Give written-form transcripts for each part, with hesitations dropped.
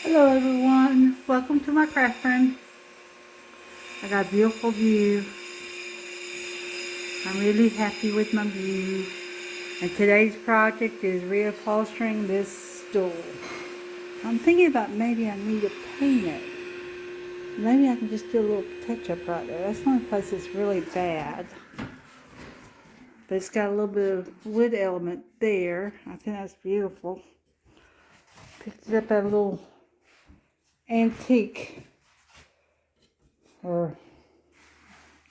Hello everyone, welcome to my craft room. I got a beautiful view. I'm really happy with my view. And today's project is reupholstering this stool. I'm thinking about maybe I need to paint it. Maybe I can just do a little touch up right there. That's the only place that's really bad. But it's got a little bit of wood element there. I think that's beautiful. Picked it up at a little antique or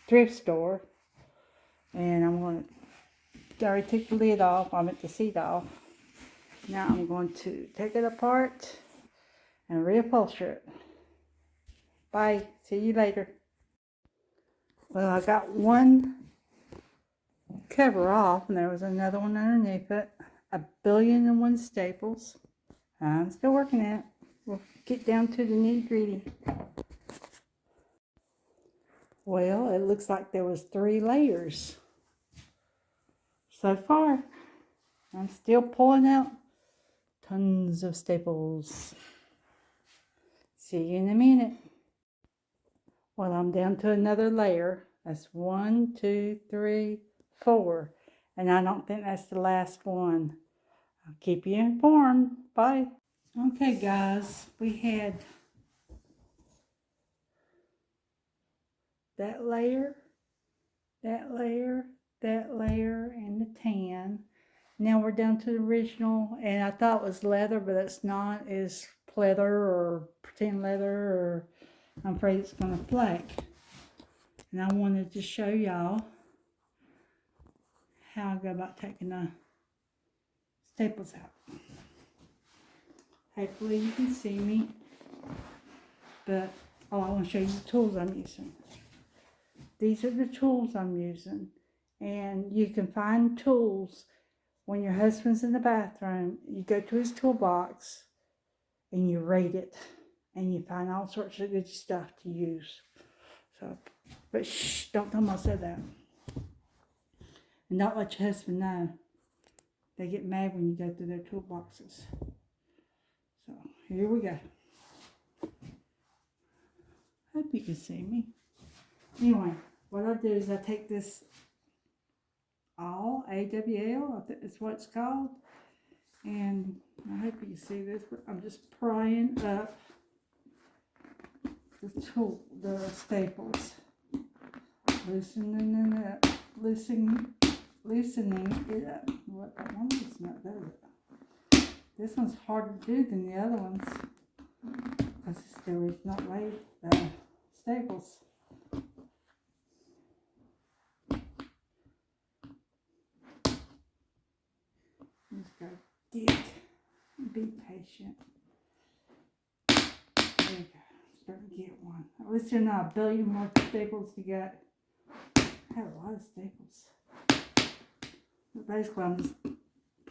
thrift store. And I'm going to already took the lid off. I meant the seat off. Now I'm going to take it apart and reupholster it. Bye. See you later. Well, I got one cover off and there was another one underneath it. 1,000,001 staples. I'm still working at it. We'll get down to the nitty gritty. Well, it looks like there was 3 layers so far. I'm still pulling out tons of staples. See you in a minute. Well, I'm down to another layer. That's 1, 2, 3, 4. And I don't think that's the last one. I'll keep you informed. Bye. Okay, guys. We had that layer, that layer, that layer, and the tan. Now we're down to the original. And I thought it was leather, but it's not. It's pleather or pretend leather, or I'm afraid it's going to flake. And I wanted to show y'all how I go about taking the staples out. Hopefully you can see me, but I want to show you the tools I'm using. These are the tools I'm using, and you can find tools when your husband's in the bathroom. You go to his toolbox and you rate it, and you find all sorts of good stuff to use. So, but shh, don't tell him I said that. And not let your husband know. They get mad when you go through their toolboxes. So here we go. Hope you can see me. Anyway, what I do is I take this AWL, I think that's what it's called. And I hope you can see this, but I'm just prying up the staples. Loosening it up. Loosening it up. What that one is not, does it? This one's harder to do than the other ones, because there is not laid staples. Just gotta dig. Be patient. There you go. Starting to get one. At least there's not 1,000,000,000 more staples to get. I have a lot of staples. But basically, I'm just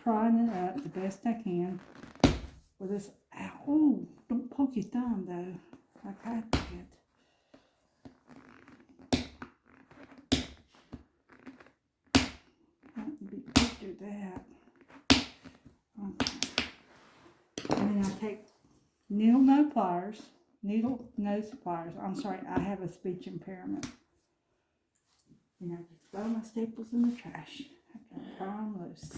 prying it up the best I can with this. Ow, oh, don't poke your thumb though, like I did. Don't be quick to that. Okay. And then I take needle nose pliers. I'm sorry, I have a speech impairment. And I just throw my staples in the trash. I gotta pry them loose.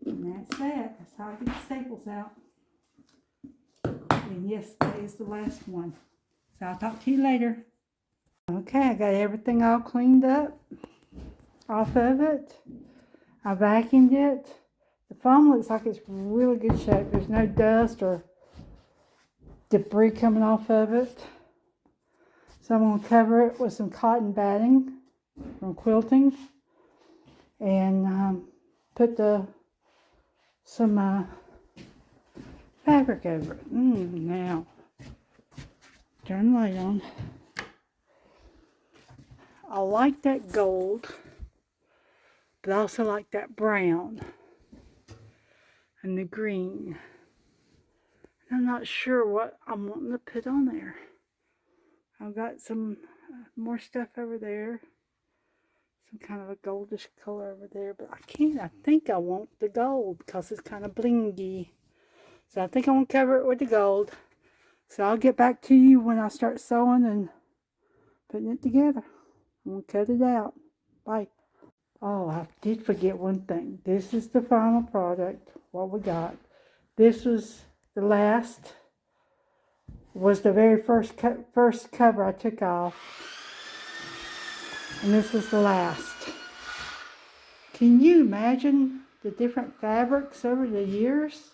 And that's that. That's how I get the staples out. And yes, that is the last one. So I'll talk to you later. Okay, I got everything all cleaned up off of it. I vacuumed it. The foam looks like it's really good shape. There's no dust or debris coming off of it. So I'm going to cover it with some cotton batting from quilting and put some fabric over it. Now, turn the light on. I like that gold, but I also like that brown and the green. I'm not sure what I'm wanting to put on there. I've got some More stuff over there. Some kind of a goldish color over there, but I think I want the gold because it's kind of blingy. So I think I'm going to cover it with the gold. So I'll get back to you when I start sewing and putting it together. I'm going to cut it out. Bye. Oh, I did forget one thing. This is the final product, what we got. This was the very first cover I took off. And this was the last. Can you imagine the different fabrics over the years?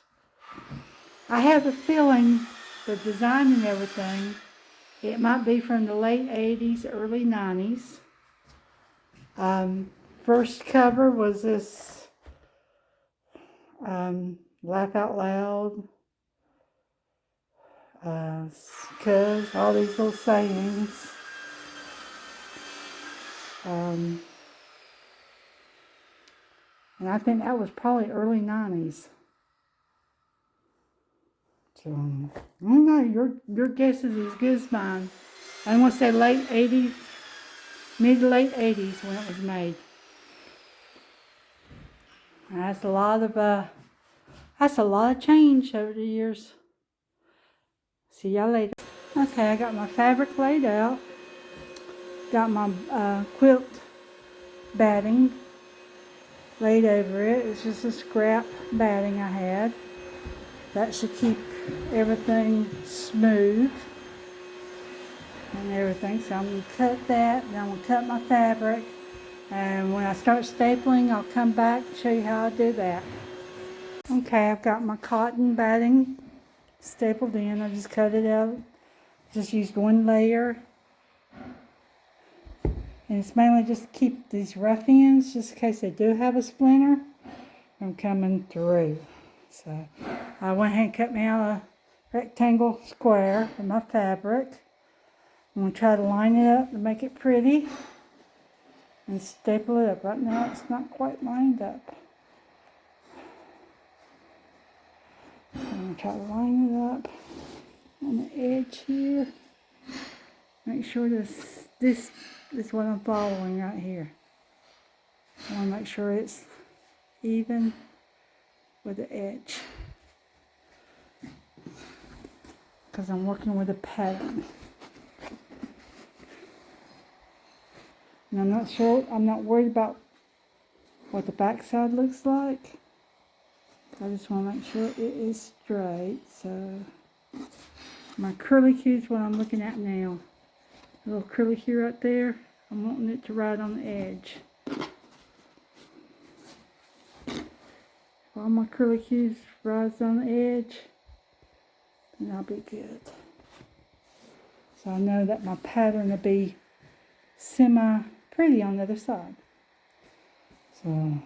I have a feeling the design and everything, it might be from the late 80s, early 90s. First cover was this Laugh Out Loud, cuz all these little sayings. And I think that was probably early 90s. So, I don't know, your guess is as good as mine. I want to say late 80s, mid to late 80s when it was made. And that's a lot of change over the years. See y'all later. Okay, I got my fabric laid out. Got my quilt batting laid over it. It's just a scrap batting I had. That should keep everything smooth and everything. So I'm going to cut that, then I'm going to cut my fabric, and when I start stapling I'll come back and show you how I do that. Okay, I've got my cotton batting stapled in. I just cut it out, just used one layer, and it's mainly just to keep these rough ends, just in case they do have a splinter, from coming through. So I went ahead and cut me out a rectangle square with my fabric. I'm going to try to line it up to make it pretty and staple it up. Right now it's not quite lined up. I'm going to try to line it up on the edge here. Make sure this is what I'm following right here. I want to make sure it's even with the edge, because I'm working with a pattern. And I'm not worried about what the back side looks like. I just want to make sure it is straight. So my curlicue is what I'm looking at now. A little curlicue right there. I'm wanting it to ride on the edge. All my curlicues rides on the edge, and I'll be good. So I know that my pattern will be semi-pretty on the other side. So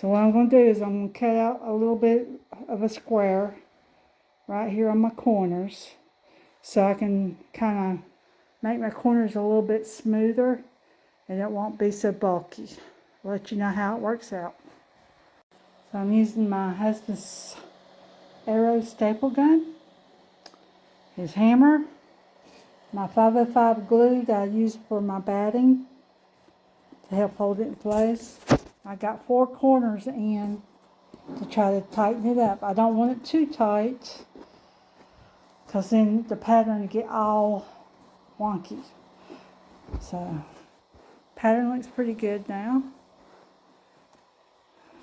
what I'm going to do is I'm going to cut out a little bit of a square right here on my corners, so I can kind of make my corners a little bit smoother and it won't be so bulky. I'll let you know how it works out. So I'm using my husband's Arrow staple gun, his hammer, my 505 glue that I use for my batting to help hold it in place. I got 4 corners in to try to tighten it up. I don't want it too tight, because then the pattern will get all wonky. So pattern looks pretty good now.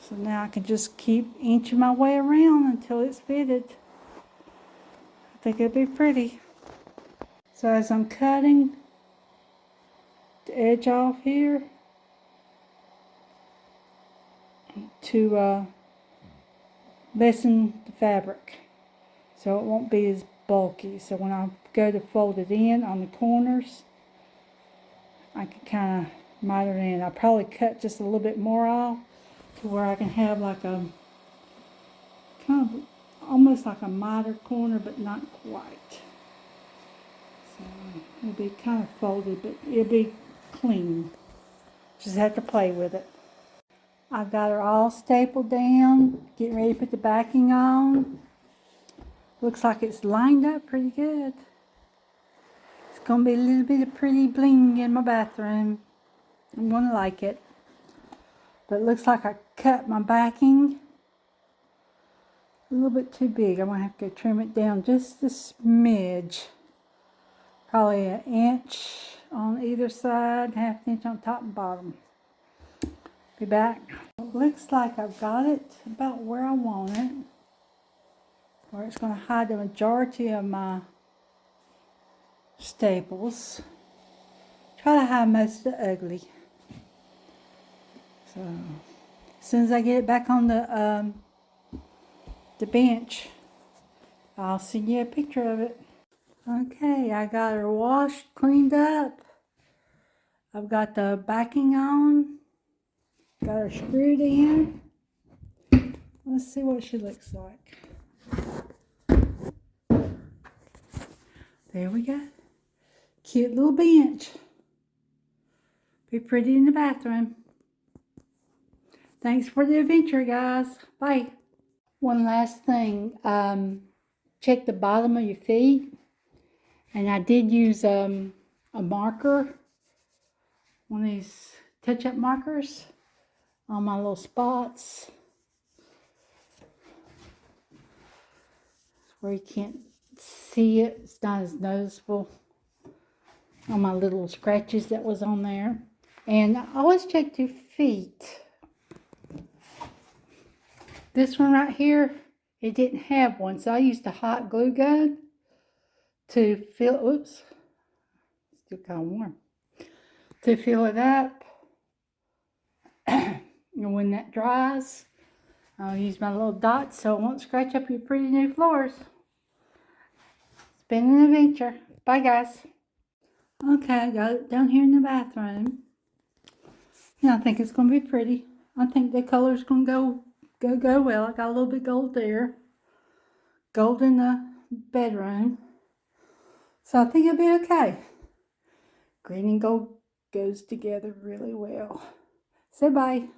So now I can just keep inching my way around until it's fitted. I think it'll be pretty. So as I'm cutting the edge off here to lessen the fabric so it won't be as bulky. So when I go to fold it in on the corners, I can kind of miter it in. I'll probably cut just a little bit more off to where I can have like a kind of almost like a miter corner, but not quite. So it'll be kind of folded, but it'll be clean. Just have to play with it. I've got her all stapled down, getting ready to put the backing on. Looks like it's lined up pretty good. It's gonna be a little bit of pretty bling in my bathroom. I'm gonna like it. But it looks like I cut my backing a little bit too big. I'm gonna have to trim it down just a smidge. Probably an inch on either side, half an inch on top and bottom. Be back. Looks like I've got it about where I want it. Where it's gonna hide the majority of my staples. Try to hide most of the ugly. So, as soon as I get it back on the bench, I'll send you a picture of it. Okay, I got her washed, cleaned up. I've got the backing on. Got her screwed in. Let's see what she looks like. There we go. Cute little bench. Be pretty in the bathroom. Thanks for the adventure, guys. Bye. One last thing. Check the bottom of your feet. And I did use a marker. One of these touch-up markers on my little spots. Where you can't see it. It's not as noticeable. On my little scratches that was on there. And I always check your feet. This one right here, it didn't have one, so I used a hot glue gun to fill, oops, still kind of warm, to fill it up. And when that dries, I'll use my little dots so it won't scratch up your pretty new floors. It's been an adventure. Bye, guys. Okay, I got it down here in the bathroom. And I think it's going to be pretty. I think the color's going to go well. I got a little bit gold there. Gold in the bedroom. So I think it'll be okay. Green and gold goes together really well. Say bye.